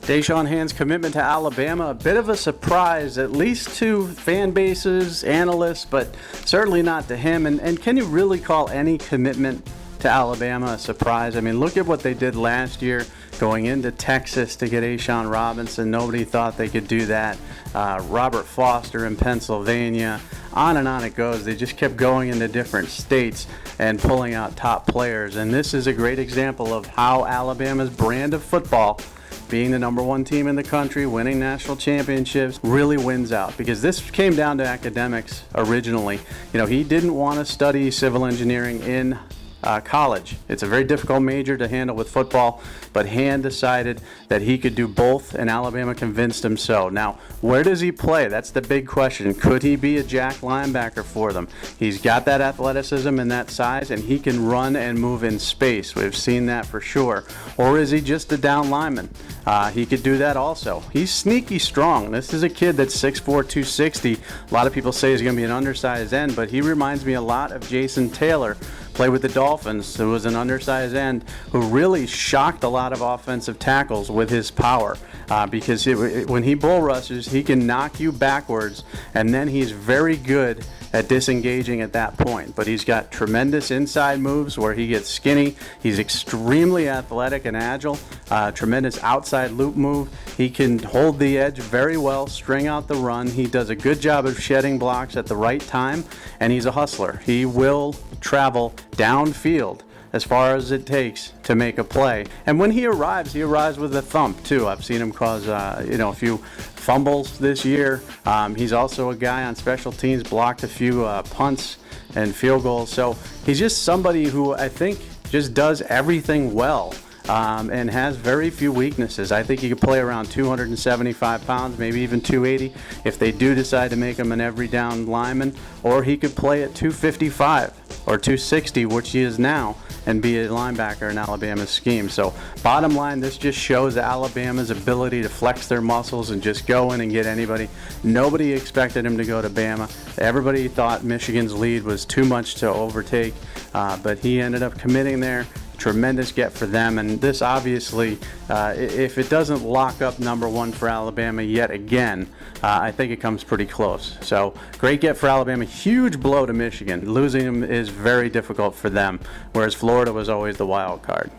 Deshaun Hand's commitment to Alabama, a bit of a surprise, at least to fan bases, analysts, but certainly not to him. And can you really call any commitment to Alabama a surprise? I mean, look at what they did last year, going into Texas to get A'Shawn Robinson. Nobody thought they could do that. Robert Foster in Pennsylvania. On and on it goes. They just kept going into different states and pulling out top players. And this is a great example of how Alabama's brand of football, being the number one team in the country, winning national championships, really wins out. Because this came down to academics originally. You know, he didn't want to study civil engineering in college. It's a very difficult major to handle with football, but Hand decided that he could do both, and Alabama convinced him so. Now, where does he play? That's the big question. Could he be a jack linebacker for them? He's got that athleticism and that size, and he can run and move in space. We've seen that for sure. Or is he just a down lineman? He could do that also. He's sneaky strong. This is a kid that's 6'4", 260. A lot of people say he's going to be an undersized end, but he reminds me a lot of Jason Taylor, played with the Dolphins, who was an undersized end, who really shocked a lot of offensive tackles with his power. Because when he bull rushes, he can knock you backwards, and then he's very good at disengaging at that point. But he's got tremendous inside moves where he gets skinny. He's extremely athletic and agile. Tremendous outside loop move. He can hold the edge very well, string out the run. He does a good job of shedding blocks at the right time, and he's a hustler. He will travel downfield as far as it takes to make a play. And when he arrives with a thump too. I've seen him cause a few fumbles this year. He's also a guy on special teams, blocked a few punts and field goals. So he's just somebody who I think just does everything well. And has very few weaknesses. I think he could play around 275 pounds, maybe even 280, if they do decide to make him an every down lineman. Or he could play at 255 or 260, which he is now, and be a linebacker in Alabama's scheme. So bottom line, this just shows Alabama's ability to flex their muscles and just go in and get anybody. Nobody expected him to go to Bama. Everybody thought Michigan's lead was too much to overtake, but he ended up committing there. Tremendous get for them, and this obviously, if it doesn't lock up number one for Alabama yet again, I think it comes pretty close. So great get for Alabama. Huge blow to Michigan. Losing him is very difficult for them, whereas Florida was always the wild card.